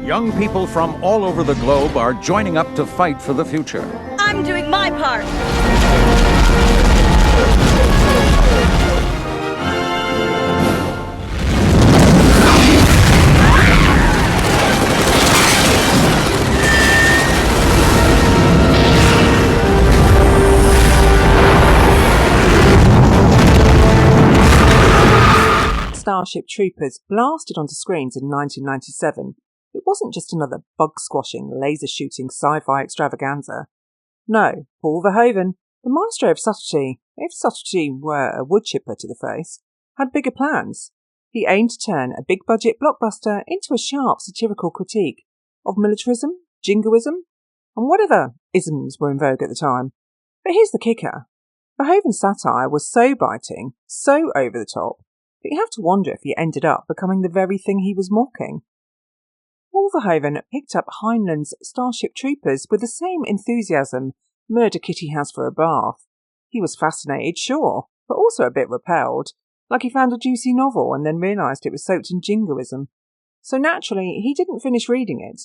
Young people from all over the globe are joining up to fight for the future. I'm doing my part! Starship Troopers blasted onto screens in 1997, it wasn't just another bug-squashing, laser-shooting sci-fi extravaganza. No, Paul Verhoeven, the maestro of subtlety, if subtlety were a wood chipper to the face, had bigger plans. He aimed to turn a big-budget blockbuster into a sharp satirical critique of militarism, jingoism, and whatever isms were in vogue at the time. But here's the kicker. Verhoeven's satire was so biting, so over the top, that you have to wonder if he ended up becoming the very thing he was mocking. Paul Verhoeven picked up Heinlein's Starship Troopers with the same enthusiasm Murder Kitty has for a bath. He was fascinated, sure, but also a bit repelled, like he found a juicy novel and then realised it was soaked in jingoism. So naturally, he didn't finish reading it.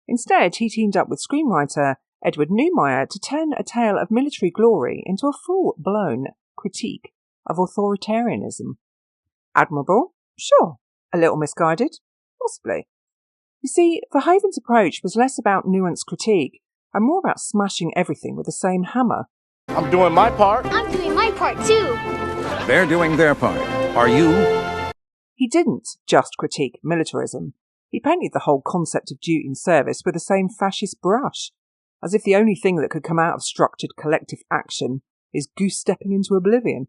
Instead, he teamed up with screenwriter Edward Neumeier to turn a tale of military glory into a full-blown critique of authoritarianism. Admirable? Sure. A little misguided? Possibly. You see, Verhoeven's approach was less about nuanced critique and more about smashing everything with the same hammer. I'm doing my part. I'm doing my part too. They're doing their part. Are you? He didn't just critique militarism. He painted the whole concept of duty and service with the same fascist brush, as if the only thing that could come out of structured collective action is goose-stepping into oblivion.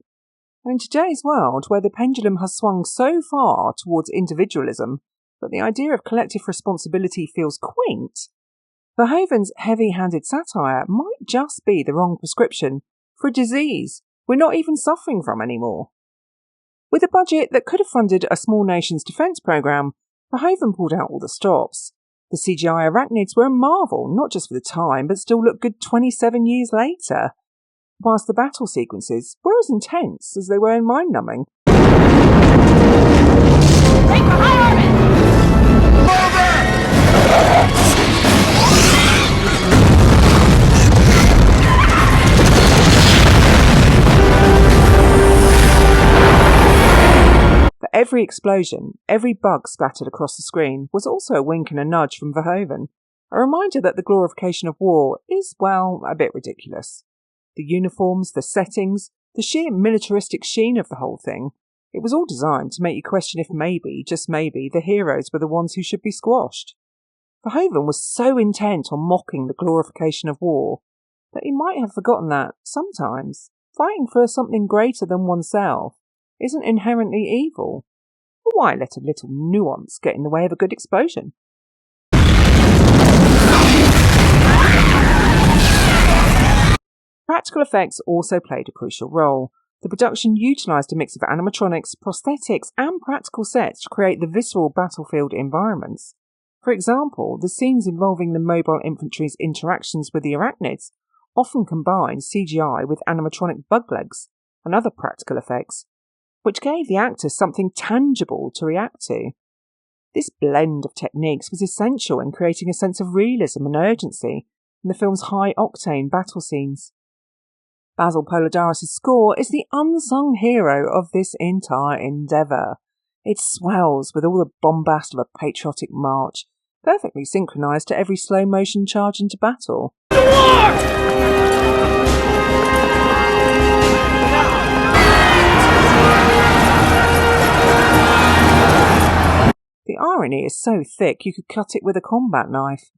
And in today's world, where the pendulum has swung so far towards individualism that the idea of collective responsibility feels quaint, Verhoeven's heavy-handed satire might just be the wrong prescription for a disease we're not even suffering from anymore. With a budget that could have funded a small nation's defence programme, Verhoeven pulled out all the stops. The CGI arachnids were a marvel, not just for the time, but still look good 27 years later, whilst the battle sequences were as intense as they were mind-numbing. Break for high orbit! For every explosion, every bug splattered across the screen was also a wink and a nudge from Verhoeven, a reminder that the glorification of war is, well, a bit ridiculous. The uniforms, the settings, the sheer militaristic sheen of the whole thing, it was all designed to make you question if maybe, just maybe, the heroes were the ones who should be squashed. Verhoeven was so intent on mocking the glorification of war that he might have forgotten that, sometimes, fighting for something greater than oneself isn't inherently evil. But why let a little nuance get in the way of a good explosion? Practical effects also played a crucial role. The production utilised a mix of animatronics, prosthetics and practical sets to create the visceral battlefield environments. For example, the scenes involving the mobile infantry's interactions with the arachnids often combined CGI with animatronic bug legs and other practical effects, which gave the actors something tangible to react to. This blend of techniques was essential in creating a sense of realism and urgency in the film's high-octane battle scenes. Basil Polidorus' score is the unsung hero of this entire endeavour. It swells with all the bombast of a patriotic march, perfectly synchronised to every slow-motion charge into battle. The irony is so thick you could cut it with a combat knife.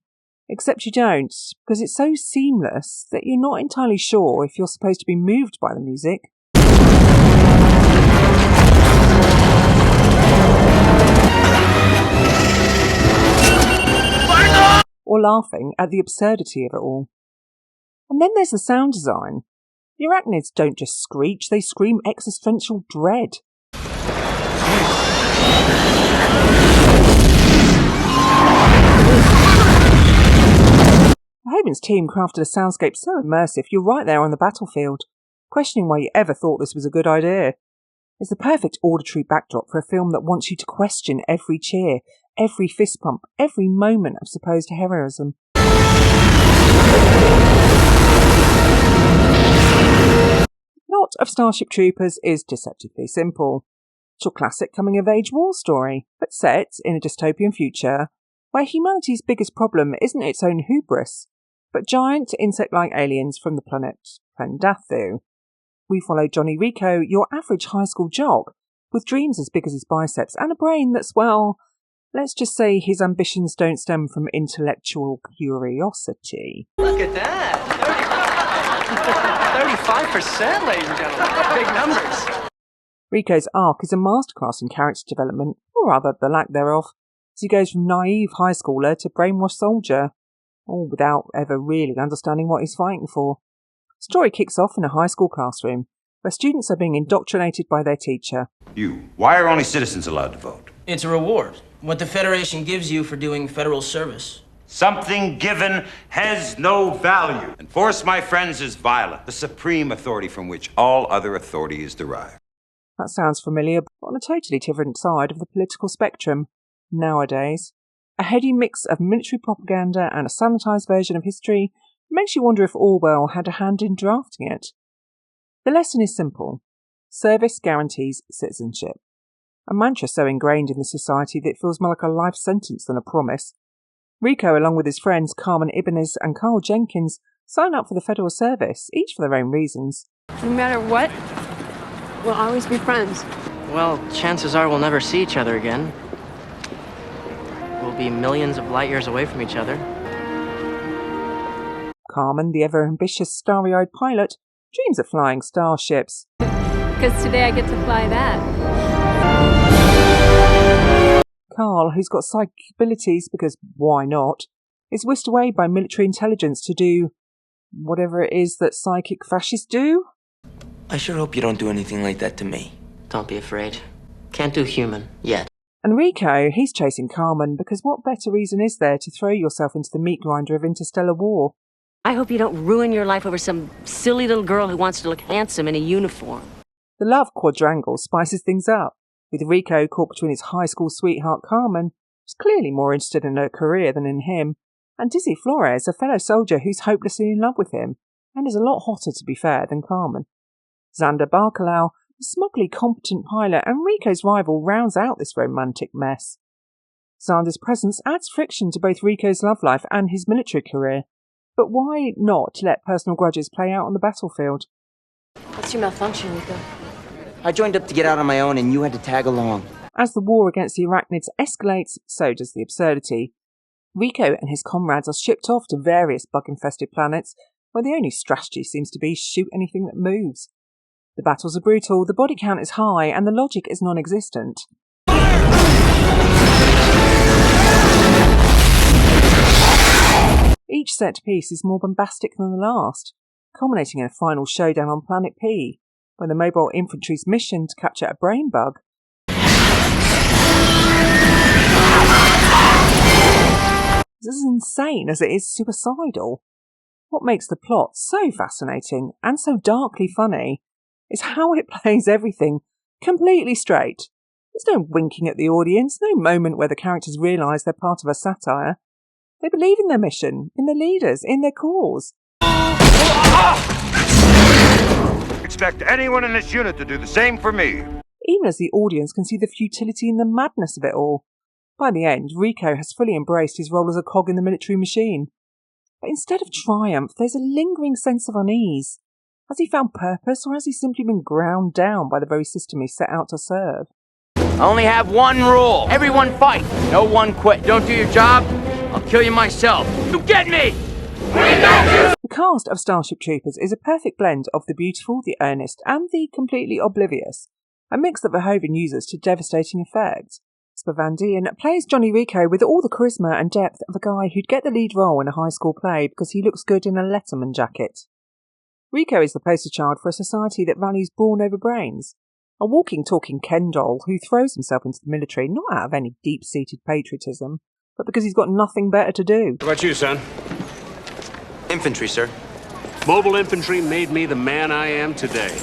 Except you don't, because it's so seamless that you're not entirely sure if you're supposed to be moved by the music. Or laughing at the absurdity of it all. And then there's the sound design. The arachnids don't just screech, they scream existential dread. Verhoeven's team crafted a soundscape so immersive you're right there on the battlefield, questioning why you ever thought this was a good idea. It's the perfect auditory backdrop for a film that wants you to question every cheer, every fist pump, every moment of supposed heroism. The plot of Starship Troopers is deceptively simple. It's your classic coming-of-age war story, but set in a dystopian future where humanity's biggest problem isn't its own hubris, but giant insect-like aliens from the planet Pendathu. We follow Johnny Rico, your average high school jock, with dreams as big as his biceps and a brain that's, well, let's just say his ambitions don't stem from intellectual curiosity. Look at that! 35%, ladies and gentlemen. Big numbers. Rico's arc is a masterclass in character development, or rather the lack thereof, as he goes from naive high schooler to brainwashed soldier, all without ever really understanding what he's fighting for. The story kicks off in a high school classroom, where students are being indoctrinated by their teacher. Why are only citizens allowed to vote? It's a reward. What the Federation gives you for doing federal service. Something given has no value. And force, my friends, is violent, the supreme authority from which all other authority is derived. That sounds familiar, but on a totally different side of the political spectrum. Nowadays, a heady mix of military propaganda and a sanitised version of history makes you wonder if Orwell had a hand in drafting it. The lesson is simple. Service guarantees citizenship. A mantra so ingrained in the society that it feels more like a life sentence than a promise. Rico, along with his friends Carmen Ibanez and Carl Jenkins, sign up for the federal service, each for their own reasons. No matter what, we'll always be friends. Well, chances are we'll never see each other again. We'll be millions of light years away from each other. Carmen, the ever-ambitious, starry-eyed pilot, dreams of flying starships. Because today I get to fly that. Carl, who's got psychic abilities because why not, is whisked away by military intelligence to do whatever it is that psychic fascists do. I sure hope you don't do anything like that to me. Don't be afraid. Can't do human, yet. And Rico, he's chasing Carmen because what better reason is there to throw yourself into the meat grinder of interstellar war? I hope you don't ruin your life over some silly little girl who wants to look handsome in a uniform. The love quadrangle spices things up, with Rico caught between his high school sweetheart Carmen, who's clearly more interested in her career than in him, and Dizzy Flores, a fellow soldier who's hopelessly in love with him, and is a lot hotter, to be fair, than Carmen. Xander Barcalau, a smugly competent pilot, and Rico's rival rounds out this romantic mess. Xander's presence adds friction to both Rico's love life and his military career, but why not let personal grudges play out on the battlefield? What's your malfunction, Rico? I joined up to get out on my own and you had to tag along. As the war against the arachnids escalates, so does the absurdity. Rico and his comrades are shipped off to various bug-infested planets, where the only strategy seems to be shoot anything that moves. The battles are brutal, the body count is high, and the logic is non-existent. Each set piece is more bombastic than the last, culminating in a final showdown on Planet P, when the mobile infantry's mission to capture a brain bug. This is insane as it is suicidal. What makes the plot so fascinating and so darkly funny is how it plays everything completely straight. There's no winking at the audience, no moment where the characters realise they're part of a satire. They believe in their mission, in their leaders, in their cause. Expect anyone in this unit to do the same for me. Even as the audience can see the futility and the madness of it all. By the end, Rico has fully embraced his role as a cog in the military machine. But instead of triumph, there's a lingering sense of unease. Has he found purpose, or has he simply been ground down by the very system he set out to serve? I only have one rule. Everyone fight. No one quit. Don't do your job, I'll kill you myself. You get me? The cast of Starship Troopers is a perfect blend of the beautiful, the earnest, and the completely oblivious, a mix that Verhoeven uses to devastating effect. Jesper Van Dien plays Johnny Rico with all the charisma and depth of a guy who'd get the lead role in a high school play because he looks good in a Letterman jacket. Rico is the poster child for a society that values brawn over brains, a walking, talking Ken doll who throws himself into the military not out of any deep-seated patriotism, but because he's got nothing better to do. What about you, son? Infantry, sir. Mobile infantry made me the man I am today.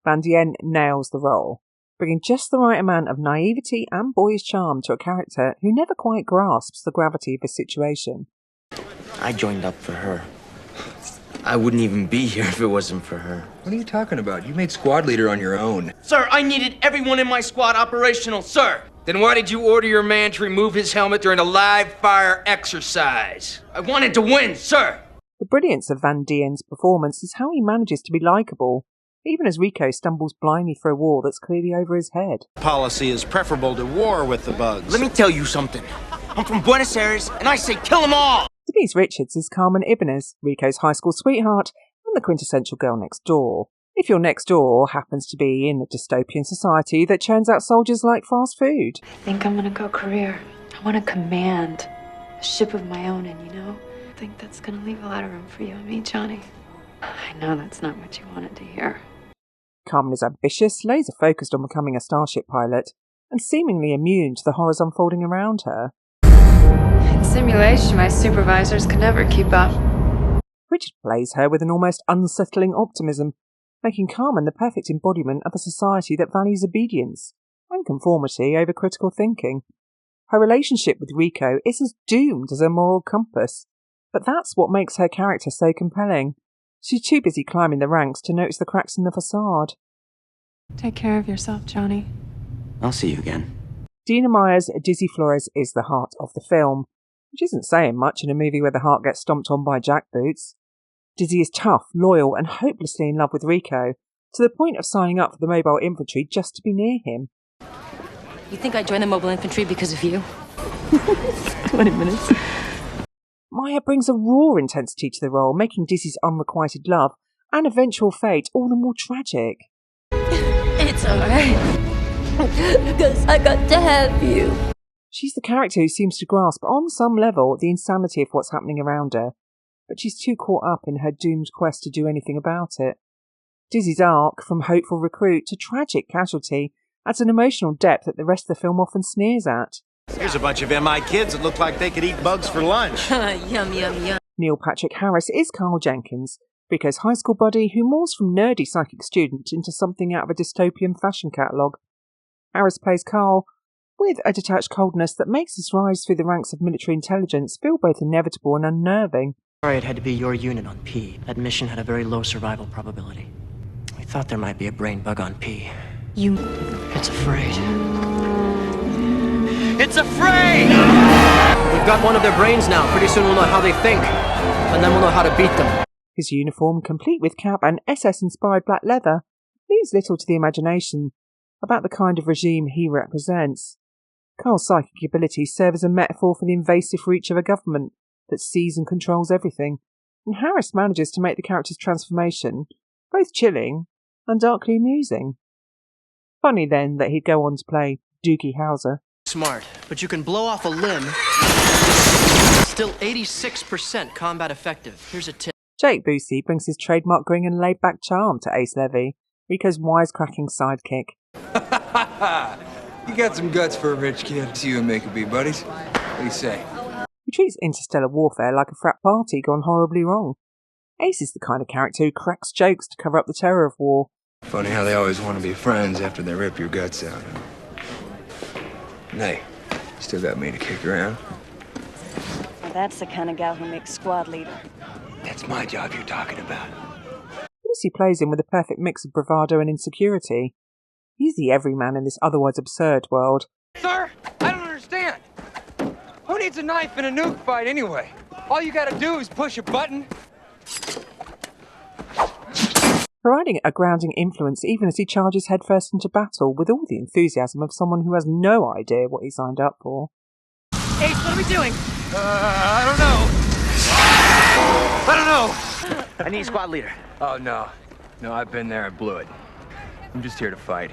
Van Dien nails the role. bringing just the right amount of naivety and boyish charm to a character who never quite grasps the gravity of his situation. I joined up for her. I wouldn't even be here if it wasn't for her. What are you talking about? You made squad leader on your own. Sir, I needed everyone in my squad operational, sir. Then why did you order your man to remove his helmet during a live fire exercise? I wanted to win, sir. The brilliance of Van Dien's performance is how he manages to be likeable, even as Rico stumbles blindly through a wall that's clearly over his head. Policy is preferable to war with the bugs. Let me tell you something. I'm from Buenos Aires, and I say kill them all! Denise Richards is Carmen Ibanez, Rico's high school sweetheart and the quintessential girl next door. If your next door happens to be in a dystopian society that churns out soldiers like fast food. I think I'm gonna go career. I want to command a ship of my own, and I think that's gonna leave a lot of room for you and me, Johnny. I know that's not what you wanted to hear. Carmen is ambitious, laser-focused on becoming a Starship pilot, and seemingly immune to the horrors unfolding around her. In simulation, my supervisors can never keep up. Richard plays her with an almost unsettling optimism, making Carmen the perfect embodiment of a society that values obedience and conformity over critical thinking. Her relationship with Rico is as doomed as her moral compass, but that's what makes her character so compelling. She's too busy climbing the ranks to notice the cracks in the facade. Take care of yourself, Johnny. I'll see you again. Dina Meyer's Dizzy Flores is the heart of the film, which isn't saying much in a movie where the heart gets stomped on by jackboots. Dizzy is tough, loyal, and hopelessly in love with Rico, to the point of signing up for the mobile infantry just to be near him. You think I joined the mobile infantry because of you? 20 minutes. Meyer brings a raw intensity to the role, making Dizzy's unrequited love and eventual fate all the more tragic. It's alright. Because I got to have you. She's the character who seems to grasp, on some level, the insanity of what's happening around her, but she's too caught up in her doomed quest to do anything about it. Dizzy's arc, from hopeful recruit to tragic casualty, adds an emotional depth that the rest of the film often sneers at. Here's a bunch of MI kids that look like they could eat bugs for lunch. Yum, yum, yum. Neil Patrick Harris is Carl Jenkins, Rico's high school buddy who morphs from nerdy psychic student into something out of a dystopian fashion catalogue. Harris plays Carl with a detached coldness that makes his rise through the ranks of military intelligence feel both inevitable and unnerving. Sorry it had to be your unit on P. That mission had a very low survival probability. We thought there might be a brain bug on P. It's afraid. It's afraid! We've got one of their brains now. Pretty soon we'll know how they think. And then we'll know how to beat them. His uniform, complete with cap and SS-inspired black leather, leaves little to the imagination about the kind of regime he represents. Carl's psychic abilities serve as a metaphor for the invasive reach of a government that sees and controls everything, and Harris manages to make the character's transformation both chilling and darkly amusing. Funny then that he'd go on to play Doogie Howser. Smart, but you can blow off a limb. Still 86% combat effective. Here's a tip. Jake Busey brings his trademark grin and laid-back charm to Ace Levy, Rico's wisecracking sidekick. You got some guts for a rich kid. It's you and me could be buddies. What do you say? He treats interstellar warfare like a frat party gone horribly wrong. Ace is the kind of character who cracks jokes to cover up the terror of war. Funny how they always want to be friends after they rip your guts out. Hey, still got me to kick around. Well, that's the kind of gal who makes squad leader. That's my job you're talking about. Lucy plays him with a perfect mix of bravado and insecurity. He's the everyman in this otherwise absurd world. Sir, I don't understand. Who needs a knife in a nuke fight anyway? All you gotta do is push a button. Providing a grounding influence even as he charges headfirst into battle with all the enthusiasm of someone who has no idea what he signed up for. Ace, what are we doing? I don't know. I need a squad leader. Oh, no. No, I've been there. I blew it. I'm just here to fight.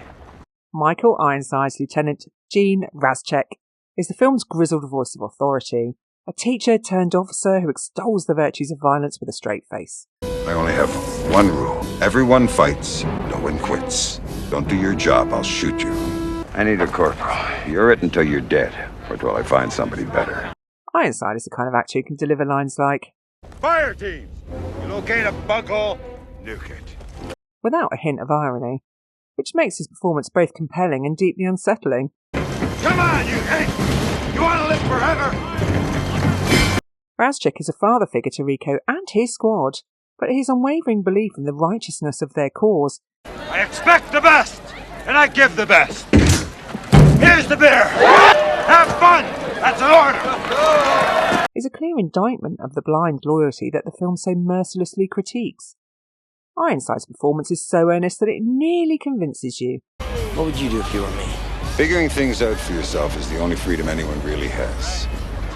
Michael Ironside's Lieutenant Gene Razchek is the film's grizzled voice of authority, a teacher turned officer who extols the virtues of violence with a straight face. I only have one rule. Everyone fights, no one quits. Don't do your job, I'll shoot you. I need a corporal. You're it until you're dead, or till I find somebody better. Ironside is the kind of actor who can deliver lines like, Fire teams! You locate a bug hole, nuke it. without a hint of irony. which makes his performance both compelling and deeply unsettling. Come on, you Hank! You want to live forever? Razchik is a father figure to Rico and his squad, but his unwavering belief in the righteousness of their cause. I expect the best, and I give the best. Here's the beer! Have fun! That's an order! Is a clear indictment of the blind loyalty that the film so mercilessly critiques. Ironside's performance is so earnest that it nearly convinces you. What would you do if you were me? Figuring things out for yourself is the only freedom anyone really has.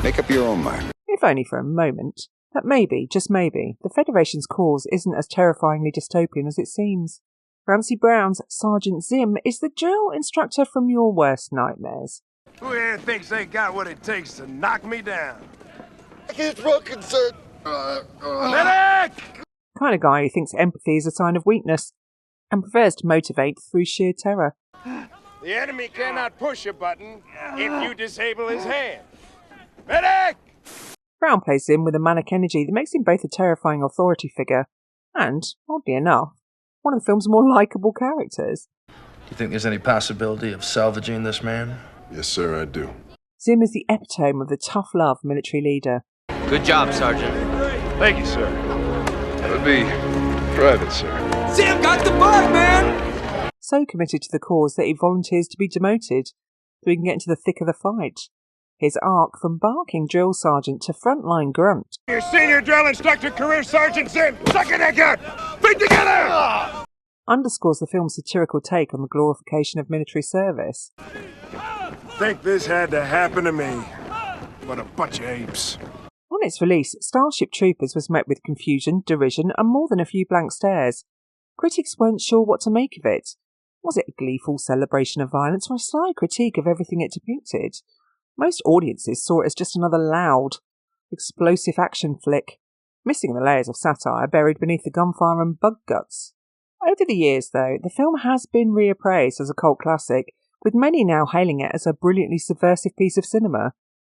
Make up your own mind. If only for a moment, that maybe, just maybe, the Federation's cause isn't as terrifyingly dystopian as it seems. Ramsey Brown's Sergeant Zim is the drill instructor from your worst nightmares. Who here thinks they got what it takes to knock me down? I get broken, sir. Medic! The kind of guy who thinks empathy is a sign of weakness and prefers to motivate through sheer terror. The enemy cannot push a button if you disable his hand. Medic! Brown plays Zim with a manic energy that makes him both a terrifying authority figure and, oddly enough, one of the film's more likeable characters. Do you think there's any possibility of salvaging this man? Yes, sir, I do. Zim is the epitome of the tough-love military leader. Good job, Sergeant. Thank you, sir. That would be private, sir. Sam got the bug, man! So committed to the cause that he volunteers to be demoted so he can get into the thick of the fight. His arc from barking drill sergeant to frontline grunt. Your senior drill instructor, Career Sergeant Zim! Suck it again! Feet together! Underscores the film's satirical take on the glorification of military service. Think this had to happen to me. What a bunch of apes. On its release, Starship Troopers was met with confusion, derision, and more than a few blank stares. Critics weren't sure what to make of it. Was it a gleeful celebration of violence or a sly critique of everything it depicted? Most audiences saw it as just another loud, explosive action flick, missing the layers of satire buried beneath the gunfire and bug guts. Over the years, though, the film has been reappraised as a cult classic, with many now hailing it as a brilliantly subversive piece of cinema.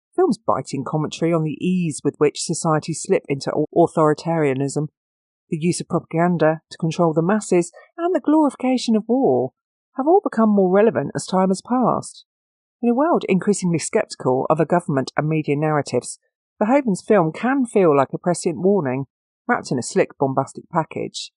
The film's biting commentary on the ease with which societies slip into authoritarianism, the use of propaganda to control the masses, and the glorification of war have all become more relevant as time has passed. In a world increasingly sceptical of a government and media narratives, Verhoeven's film can feel like a prescient warning, wrapped in a slick, bombastic package.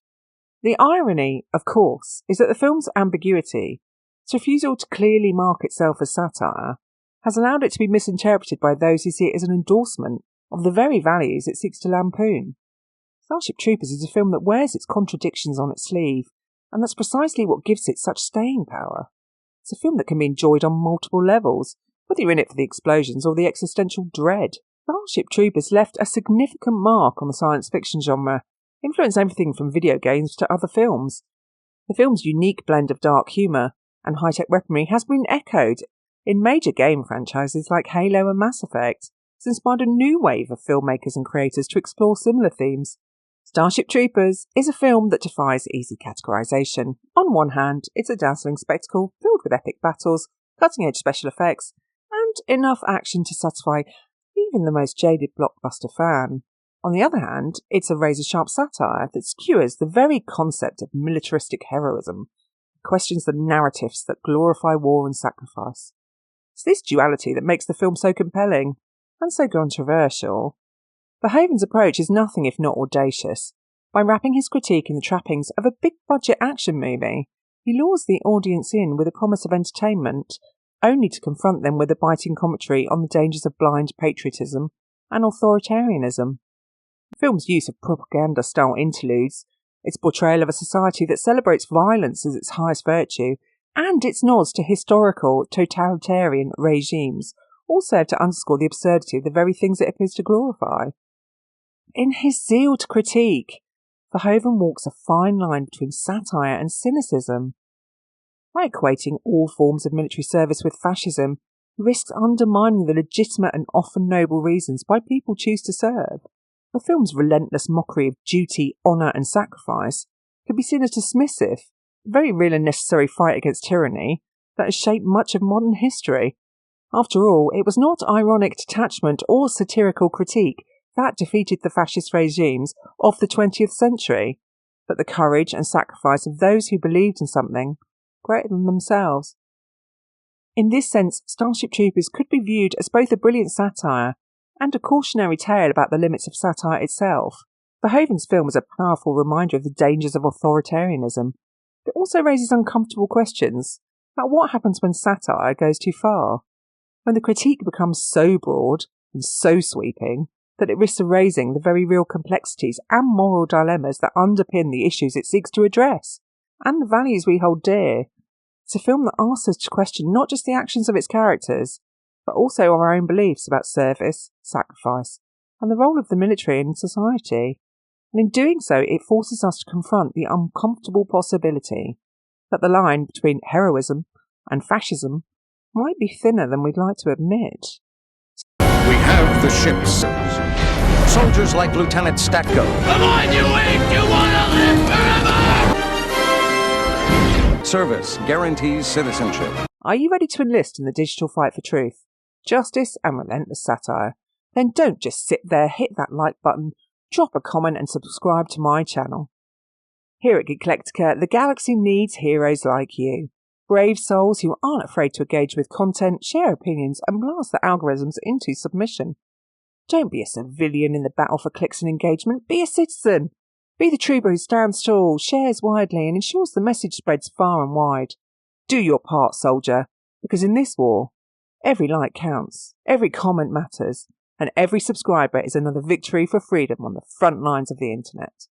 The irony, of course, is that the film's ambiguity, its refusal to clearly mark itself as satire, has allowed it to be misinterpreted by those who see it as an endorsement of the very values it seeks to lampoon. Starship Troopers is a film that wears its contradictions on its sleeve, and that's precisely what gives it such staying power. It's a film that can be enjoyed on multiple levels, whether you're in it for the explosions or the existential dread. Starship Troopers left a significant mark on the science fiction genre, influenced everything from video games to other films. The film's unique blend of dark humour and high-tech weaponry has been echoed in major game franchises like Halo and Mass Effect. It's inspired a new wave of filmmakers and creators to explore similar themes. Starship Troopers is a film that defies easy categorisation. On one hand, it's a dazzling spectacle filled with epic battles, cutting-edge special effects, and enough action to satisfy even the most jaded blockbuster fan. On the other hand, it's a razor-sharp satire that skewers the very concept of militaristic heroism, questions the narratives that glorify war and sacrifice. It's this duality that makes the film so compelling, and so controversial. Verhoeven's approach is nothing if not audacious. By wrapping his critique in the trappings of a big-budget action movie, he lures the audience in with a promise of entertainment, only to confront them with a biting commentary on the dangers of blind patriotism and authoritarianism. The film's use of propaganda-style interludes, its portrayal of a society that celebrates violence as its highest virtue, and its nods to historical totalitarian regimes all serve to underscore the absurdity of the very things it appears to glorify. In his zeal to critique, Verhoeven walks a fine line between satire and cynicism. By equating all forms of military service with fascism, he risks undermining the legitimate and often noble reasons why people choose to serve. The film's relentless mockery of duty, honour and sacrifice can be seen as dismissive, a very real and necessary fight against tyranny that has shaped much of modern history. After all, it was not ironic detachment or satirical critique that defeated the fascist regimes of the 20th century, but the courage and sacrifice of those who believed in something greater than themselves. In this sense, Starship Troopers could be viewed as both a brilliant satire and a cautionary tale about the limits of satire itself. Verhoeven's film is a powerful reminder of the dangers of authoritarianism. It also raises uncomfortable questions about what happens when satire goes too far, when the critique becomes so broad and so sweeping that it risks erasing the very real complexities and moral dilemmas that underpin the issues it seeks to address, and the values we hold dear. It's a film that asks us to question not just the actions of its characters, but also our own beliefs about service, sacrifice, and the role of the military in society. And in doing so, it forces us to confront the uncomfortable possibility that the line between heroism and fascism might be thinner than we'd like to admit. We have the ships. Soldiers like Lieutenant Statko. Come on, you ape! You wanna live forever! Service guarantees citizenship. Are you ready to enlist in the digital fight for truth, justice and relentless satire? Then don't just sit there, hit that like button, drop a comment and subscribe to my channel. Here at Geeklectica, the galaxy needs heroes like you. Brave souls who aren't afraid to engage with content, share opinions and blast the algorithms into submission. Don't be a civilian in the battle for clicks and engagement, be a citizen. Be the trooper who stands tall, shares widely and ensures the message spreads far and wide. Do your part, soldier, because in this war, every like counts, every comment matters, and every subscriber is another victory for freedom on the front lines of the internet.